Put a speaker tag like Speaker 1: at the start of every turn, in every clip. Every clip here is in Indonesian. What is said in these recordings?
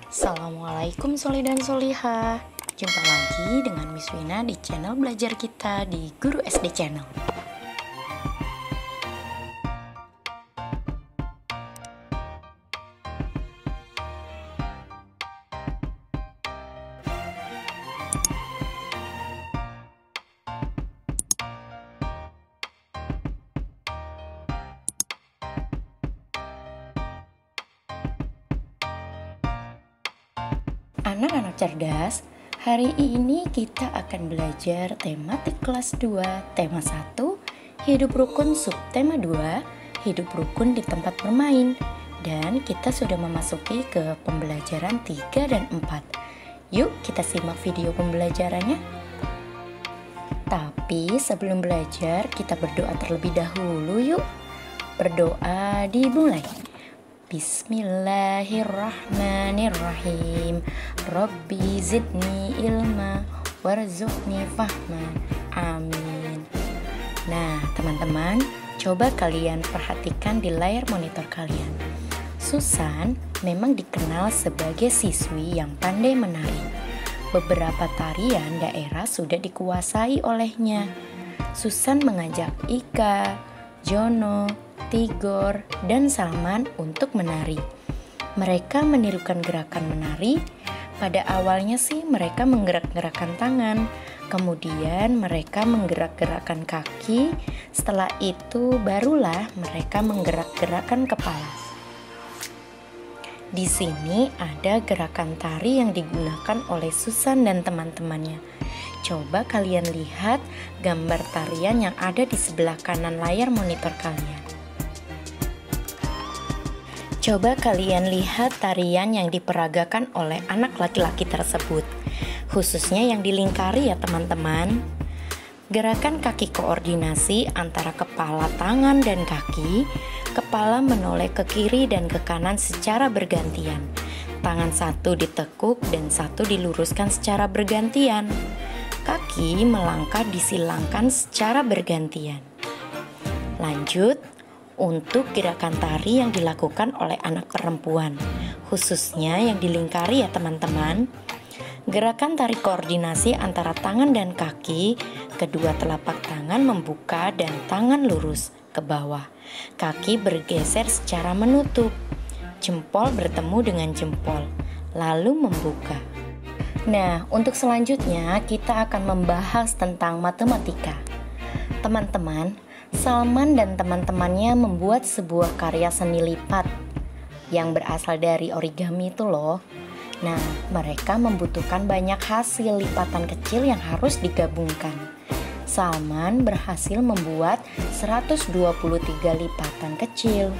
Speaker 1: Assalamualaikum Soli dan Soliha. Jumpa lagi dengan Miss Wina di channel belajar kita di Guru SD Channel. Anak-anak cerdas, hari ini kita akan belajar tematik kelas 2, tema 1, hidup rukun, subtema 2, hidup rukun di tempat bermain. Dan kita sudah memasuki ke pembelajaran 3 dan 4. Yuk kita simak video pembelajarannya. Tapi sebelum belajar, kita berdoa terlebih dahulu yuk. Berdoa dimulai. Bismillahirrahmanirrahim. Rabbi zidni ilma warzuqni fahma. Amin. Nah, teman-teman, coba kalian perhatikan di layar monitor kalian. Susan memang dikenal sebagai siswi yang pandai menari. Beberapa tarian daerah sudah dikuasai olehnya. Susan mengajak Ika, Jono, Tigor, dan Salman untuk menari. Mereka menirukan gerakan menari. Pada awalnya sih mereka menggerak-gerakkan tangan, kemudian mereka menggerak-gerakkan kaki. Setelah itu barulah mereka menggerak-gerakkan kepala. Di sini ada gerakan tari yang digunakan oleh Susan dan teman-temannya. Coba kalian lihat gambar tarian yang ada di sebelah kanan layar monitor kalian. Coba kalian lihat tarian yang diperagakan oleh anak laki-laki tersebut, khususnya yang dilingkari ya teman-teman. Gerakan kaki koordinasi antara kepala, tangan, dan kaki. Kepala menoleh ke kiri dan ke kanan secara bergantian. Tangan satu ditekuk dan satu diluruskan secara bergantian. Kaki melangkah disilangkan secara bergantian. Lanjut. Untuk gerakan tari yang dilakukan oleh anak perempuan, khususnya yang dilingkari ya teman-teman. Gerakan tari koordinasi antara tangan dan kaki, kedua telapak tangan membuka dan tangan lurus ke bawah. Kaki bergeser secara menutup, jempol bertemu dengan jempol, lalu membuka. Nah, untuk selanjutnya kita akan membahas tentang matematika. Teman-teman, Salman dan teman-temannya membuat sebuah karya seni lipat yang berasal dari origami itu loh. Nah, mereka membutuhkan banyak hasil lipatan kecil yang harus digabungkan. Salman berhasil membuat 123 lipatan kecil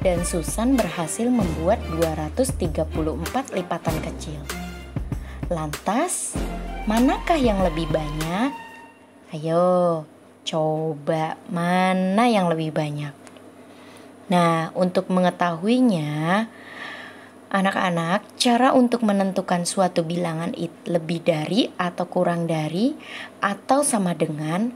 Speaker 1: dan Susan berhasil membuat 234 lipatan kecil. Lantas, manakah yang lebih banyak? Ayo, coba mana yang lebih banyak? Nah, untuk mengetahuinya, anak-anak, cara untuk menentukan suatu bilangan lebih dari atau kurang dari atau sama dengan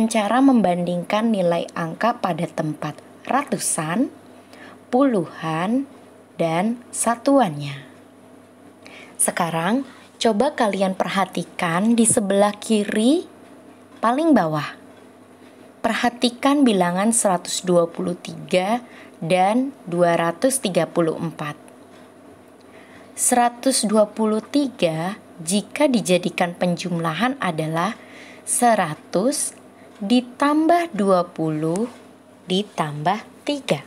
Speaker 1: cara membandingkan nilai angka pada tempat ratusan, puluhan, dan satuannya. Sekarang, coba kalian perhatikan di sebelah kiri paling bawah. Perhatikan bilangan 123 dan 234. 123 jika dijadikan penjumlahan adalah 100 ditambah 20 ditambah 3.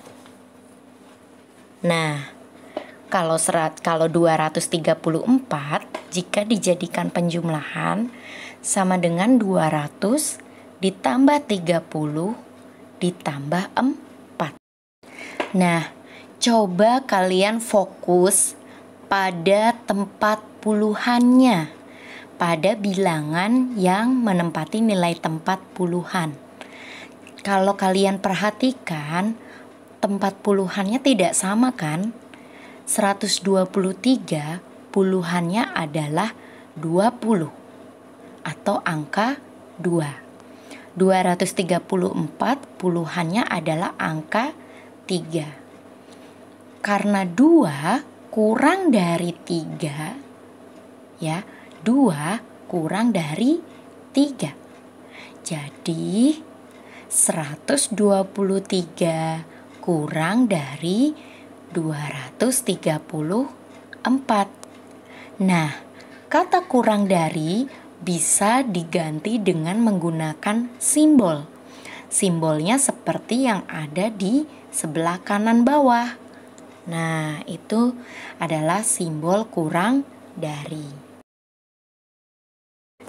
Speaker 1: Nah, kalau 234 jika dijadikan penjumlahan sama dengan 200 ditambah 30 ditambah 4. Nah, coba kalian fokus pada tempat puluhannya, pada bilangan yang menempati nilai tempat puluhan. Kalau kalian perhatikan, tempat puluhannya tidak sama kan? 123 puluhannya adalah 20 atau angka 2. 234 puluhannya adalah angka 3. Karena 2 kurang dari 3, ya, 2 kurang dari 3. Jadi 123 kurang dari 234. Nah, kata kurang dari bisa diganti dengan menggunakan simbol. Simbolnya seperti yang ada di sebelah kanan bawah. Nah, itu adalah simbol kurang dari.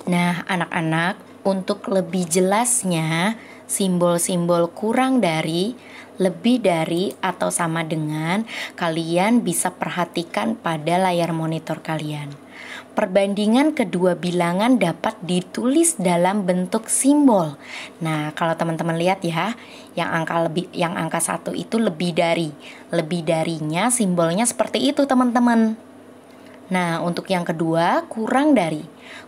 Speaker 1: Nah, anak-anak, untuk lebih jelasnya, simbol-simbol kurang dari, lebih dari, atau sama dengan, kalian bisa perhatikan pada layar monitor kalian. Perbandingan kedua bilangan dapat ditulis dalam bentuk simbol. Nah, kalau teman-teman lihat ya, yang angka 1 itu lebih dari. Lebih darinya simbolnya seperti itu, teman-teman. Nah, untuk yang kedua, kurang dari.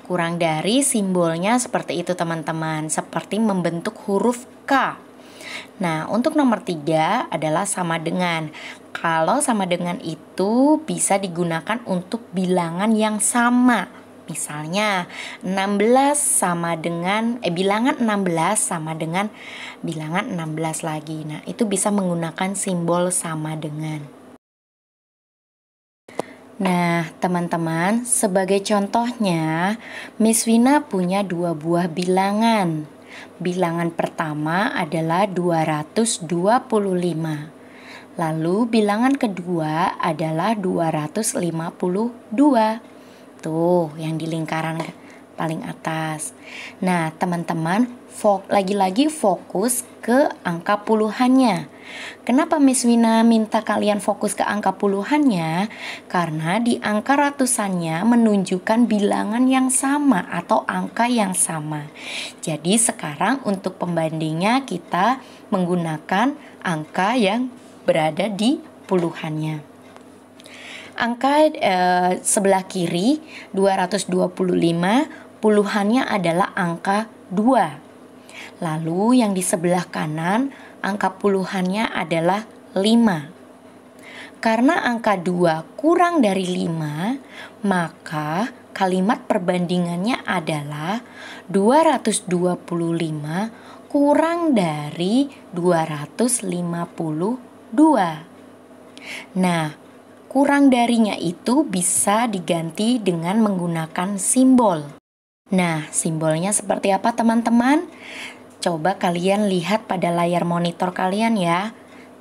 Speaker 1: Kurang dari simbolnya seperti itu, teman-teman, seperti membentuk huruf K. Nah, untuk nomor 3 adalah sama dengan. Kalau sama dengan itu bisa digunakan untuk bilangan yang sama. Misalnya 16 sama dengan bilangan 16 sama dengan bilangan 16 lagi. Nah, itu bisa menggunakan simbol sama dengan. Nah, teman-teman, sebagai contohnya, Miss Wina punya 2 buah bilangan. Bilangan pertama adalah 225. Lalu bilangan kedua adalah 252. Tuh, yang di lingkaran paling atas. Nah, teman-teman, lagi-lagi fokus ke angka puluhannya. Kenapa Miss Wina minta kalian fokus ke angka puluhannya? Karena di angka ratusannya menunjukkan bilangan yang sama atau angka yang sama. Jadi sekarang untuk pembandingnya kita menggunakan angka yang berada di puluhannya. Angka sebelah kiri 225, puluhannya adalah angka 2. Lalu yang di sebelah kanan angka puluhannya adalah 5. Karena angka 2 kurang dari 5, maka kalimat perbandingannya adalah 225 kurang dari 252. Nah, kurang darinya itu bisa diganti dengan menggunakan simbol. Nah, simbolnya seperti apa, teman-teman? Coba kalian lihat pada layar monitor kalian ya.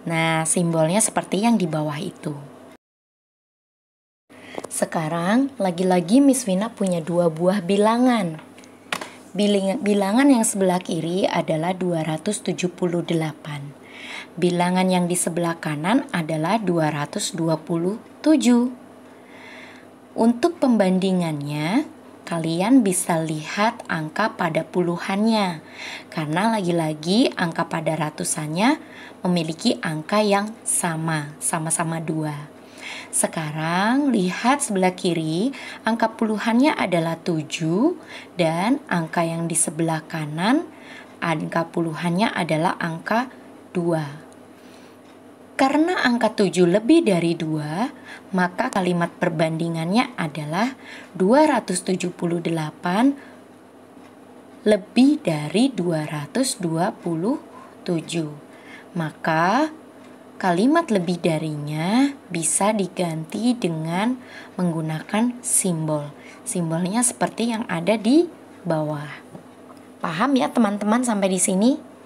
Speaker 1: Nah, simbolnya seperti yang di bawah itu. Sekarang, lagi-lagi Miss Wina punya 2 buah bilangan. Bilangan yang sebelah kiri adalah 278. Bilangan yang di sebelah kanan adalah 227. Untuk pembandingannya, kalian bisa lihat angka pada puluhannya. Karena lagi-lagi angka pada ratusannya memiliki angka yang sama-sama 2. Sekarang lihat sebelah kiri, angka puluhannya adalah 7 dan angka yang di sebelah kanan, angka puluhannya adalah angka 2. Karena angka 7 lebih dari 2, maka kalimat perbandingannya adalah 278 lebih dari 227. Maka kalimat lebih darinya bisa diganti dengan menggunakan simbol. Simbolnya seperti yang ada di bawah. Paham ya teman-teman sampai di sini?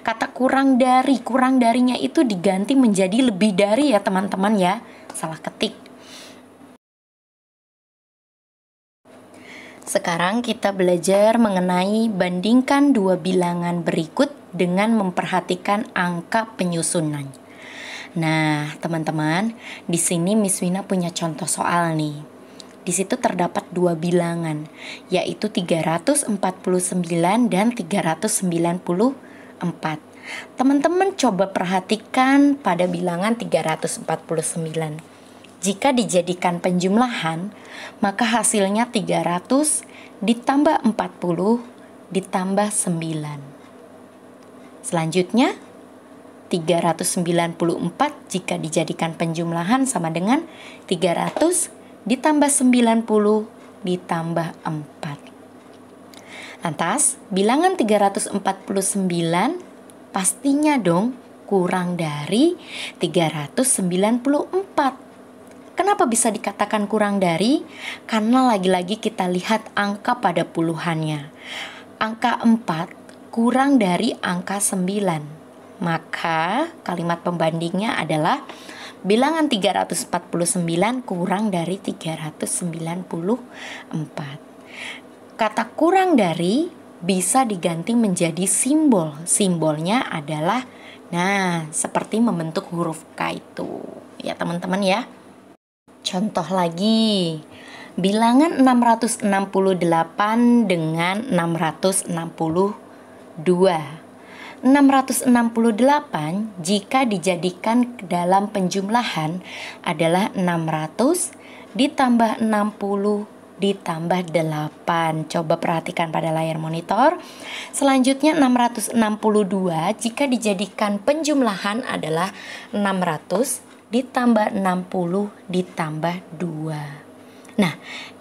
Speaker 1: Kata kurang darinya itu diganti menjadi lebih dari ya teman-teman ya. Salah ketik. Sekarang kita belajar mengenai bandingkan 2 bilangan berikut dengan memperhatikan angka penyusunan. Nah, teman-teman, di sini Miss Wina punya contoh soal nih. Di situ terdapat 2 bilangan, yaitu 349 dan 394. Teman-teman coba perhatikan pada bilangan 349. Jika dijadikan penjumlahan, maka hasilnya 300 ditambah 40 ditambah 9. Selanjutnya, 394 jika dijadikan penjumlahan sama dengan 300 ditambah 90 ditambah 4. Lantas, bilangan 349 pastinya dong kurang dari 394. Kenapa bisa dikatakan kurang dari? Karena lagi-lagi kita lihat angka pada puluhannya. Angka 4 kurang dari angka 9. Maka kalimat pembandingnya adalah bilangan 349 kurang dari 394. Kata kurang dari bisa diganti menjadi simbol. Simbolnya adalah seperti membentuk huruf K itu. Ya teman-teman ya. Contoh lagi. Bilangan 668 dengan 662. 668 jika dijadikan dalam penjumlahan adalah 600 ditambah 60 ditambah 8. Coba perhatikan pada layar monitor. Selanjutnya 662 jika dijadikan penjumlahan adalah 600 ditambah 60 ditambah 2. Nah,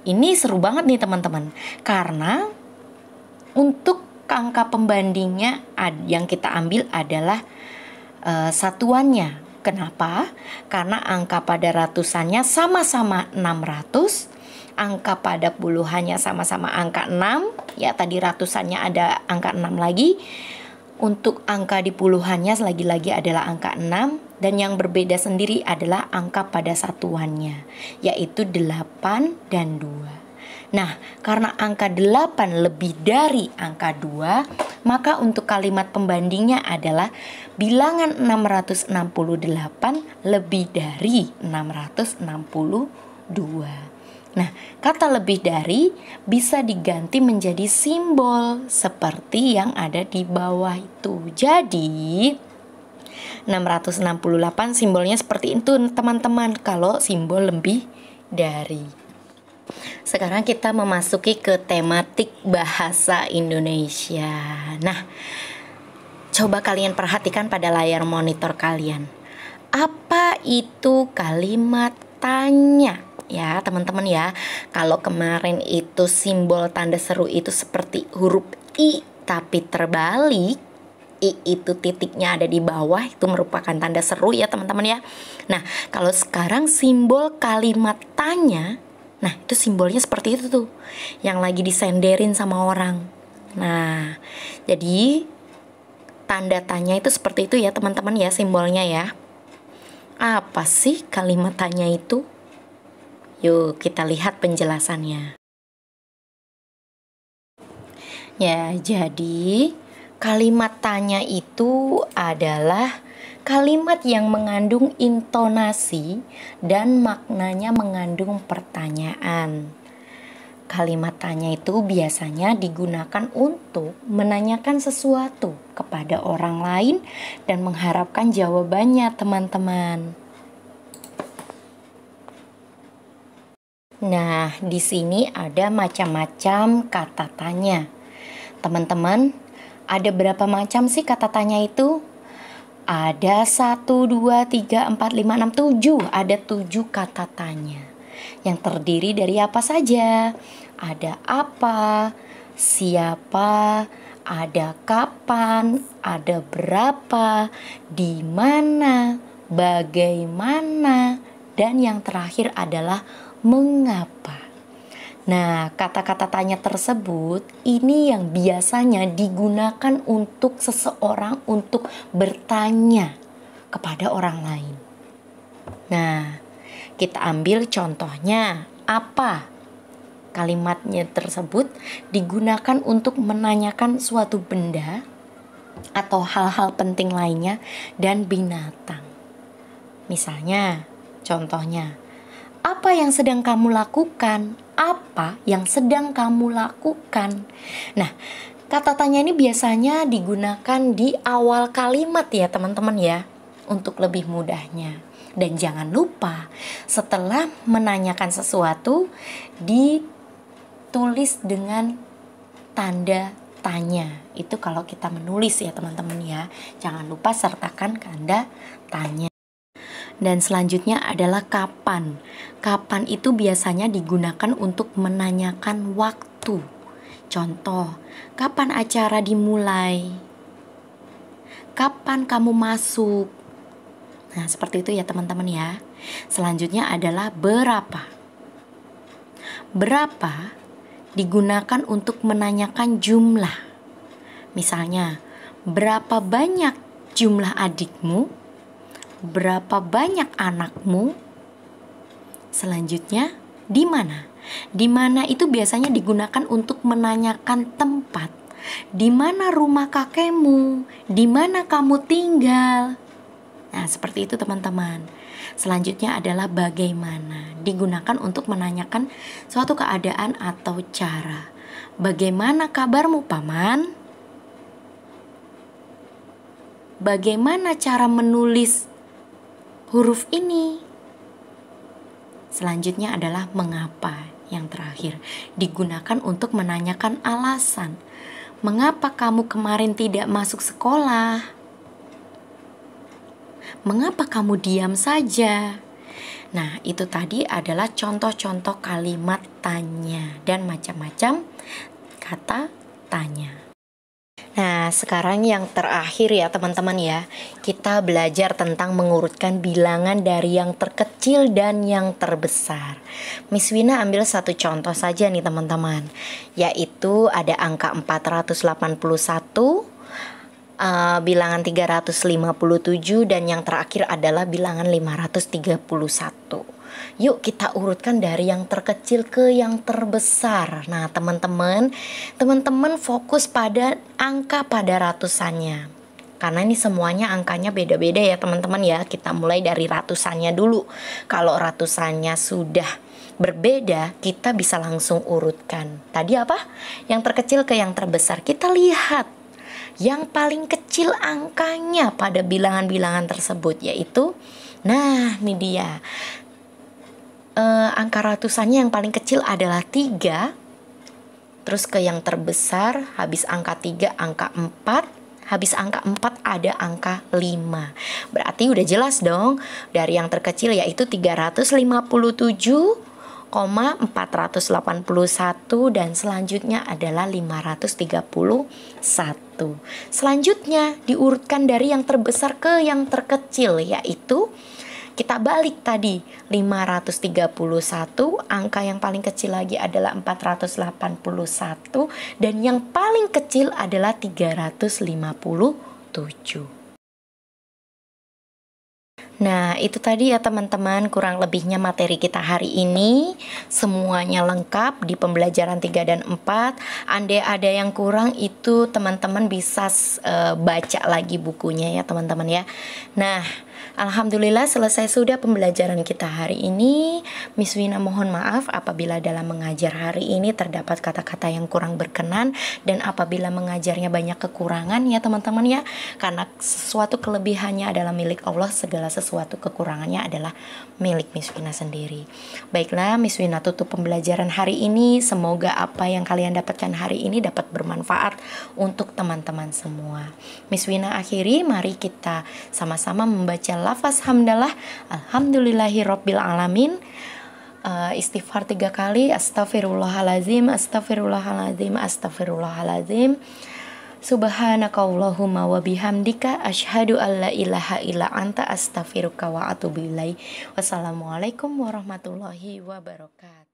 Speaker 1: ini seru banget nih teman-teman. Karena untuk angka pembandingnya yang kita ambil adalah satuannya. Kenapa? Karena angka pada ratusannya sama-sama 600, angka pada puluhannya sama-sama angka 6. Ya, tadi ratusannya ada angka 6 lagi. Untuk angka di puluhannya lagi-lagi adalah angka 6. Dan yang berbeda sendiri adalah angka pada satuannya, yaitu 8 dan 2. Nah, karena angka 8 lebih dari angka 2, maka untuk kalimat pembandingnya adalah bilangan 668 lebih dari 662. Nah, kata lebih dari bisa diganti menjadi simbol seperti yang ada di bawah itu. Jadi, 668 simbolnya seperti itu teman-teman kalau simbol lebih dari. Sekarang kita memasuki ke tematik bahasa Indonesia. Nah, coba kalian perhatikan pada layar monitor kalian. Apa itu kalimat tanya? Ya teman-teman ya, kalau kemarin itu simbol tanda seru itu seperti huruf I tapi terbalik, I itu titiknya ada di bawah, itu merupakan tanda seru ya teman-teman ya. Nah, kalau sekarang simbol kalimat tanya, nah itu simbolnya seperti itu tuh, yang lagi disenderin sama orang. Nah, jadi tanda tanya itu seperti itu ya teman-teman ya simbolnya ya. Apa sih kalimat tanya itu? Yuk kita lihat penjelasannya. Ya, jadi kalimat tanya itu adalah kalimat yang mengandung intonasi dan maknanya mengandung pertanyaan. Kalimat tanya itu biasanya digunakan untuk menanyakan sesuatu kepada orang lain dan mengharapkan jawabannya, teman-teman. Nah, di sini ada macam-macam kata tanya. Teman-teman, ada berapa macam sih kata tanya itu? Ada 1, 2, 3, 4, 5, 6, 7. Ada 7 kata tanya. Yang terdiri dari apa saja? Ada apa, siapa, ada kapan, ada berapa, di mana, bagaimana, dan yang terakhir adalah mengapa. Nah, kata-kata tanya tersebut ini yang biasanya digunakan untuk seseorang untuk bertanya kepada orang lain. Nah, kita ambil contohnya apa? Kalimatnya tersebut digunakan untuk menanyakan suatu benda atau hal-hal penting lainnya dan binatang. Misalnya, contohnya, apa yang sedang kamu lakukan? Apa yang sedang kamu lakukan? Nah, kata tanya ini biasanya digunakan di awal kalimat ya teman-teman ya, untuk lebih mudahnya. Dan jangan lupa, setelah menanyakan sesuatu, ditulis dengan tanda tanya. Itu kalau kita menulis ya teman-teman ya. Jangan lupa sertakan tanda tanya. Dan selanjutnya adalah kapan. Kapan itu biasanya digunakan untuk menanyakan waktu. Contoh, kapan acara dimulai? Kapan kamu masuk? Nah, seperti itu ya teman-teman ya. Selanjutnya adalah berapa. Berapa digunakan untuk menanyakan jumlah. Misalnya, berapa banyak jumlah adikmu? Berapa banyak anakmu? Selanjutnya, di mana? Di mana itu biasanya digunakan untuk menanyakan tempat. Di mana rumah kakekmu? Di mana kamu tinggal? Nah, seperti itu teman-teman. Selanjutnya adalah bagaimana. Digunakan untuk menanyakan suatu keadaan atau cara. Bagaimana kabarmu, Paman? Bagaimana cara menulis huruf ini? Selanjutnya adalah mengapa. Yang terakhir, digunakan untuk menanyakan alasan. Mengapa kamu kemarin tidak masuk sekolah? Mengapa kamu diam saja? Nah, itu tadi adalah contoh-contoh kalimat tanya dan macam-macam kata tanya. Nah, sekarang yang terakhir ya teman-teman ya. Kita belajar tentang mengurutkan bilangan dari yang terkecil dan yang terbesar. Miss Wina ambil satu contoh saja nih teman-teman. Yaitu ada angka 481, bilangan 357, dan yang terakhir adalah bilangan 531. Yuk kita urutkan dari yang terkecil ke yang terbesar. Nah teman-teman fokus pada angka pada ratusannya. Karena ini semuanya angkanya beda-beda ya teman-teman ya. Kita mulai dari ratusannya dulu. Kalau ratusannya sudah berbeda, kita bisa langsung urutkan. Tadi apa? Yang terkecil ke yang terbesar. Kita lihat yang paling kecil angkanya pada bilangan-bilangan tersebut, yaitu, nah ini dia, angka ratusannya yang paling kecil adalah 3. Terus ke yang terbesar, habis angka 3 angka 4, habis angka 4 ada angka 5. Berarti udah jelas dong, dari yang terkecil yaitu 357,481 dan selanjutnya adalah 531. Selanjutnya diurutkan dari yang terbesar ke yang terkecil, yaitu kita balik tadi 531, angka yang paling kecil lagi adalah 481 dan yang paling kecil adalah 357. Nah, itu tadi ya teman-teman, kurang lebihnya materi kita hari ini. Semuanya lengkap di pembelajaran 3 dan 4. Andai ada yang kurang itu teman-teman bisa baca lagi bukunya ya teman-teman ya. Nah, alhamdulillah selesai sudah pembelajaran kita hari ini. Miss Wina mohon maaf apabila dalam mengajar hari ini terdapat kata-kata yang kurang berkenan, dan apabila mengajarnya banyak kekurangan ya teman-teman ya. Karena sesuatu kelebihannya adalah milik Allah, segala sesuatu kekurangannya adalah milik Miss Wina sendiri. Baiklah, Miss Wina tutup pembelajaran hari ini. Semoga apa yang kalian dapatkan hari ini dapat bermanfaat untuk teman-teman semua. Miss Wina akhiri, mari kita sama-sama membaca lafaz hamdalah, alhamdulillahirabbil alamin. Istighfar 3 kali, astagfirullahalazim, astagfirullahalazim, astagfirullahalazim. Subhanakallahumma wa bihamdika asyhadu alla ilaha illa anta astaghfiruka wa atubu ilaik. Wassalamualaikum warahmatullahi wabarakatuh.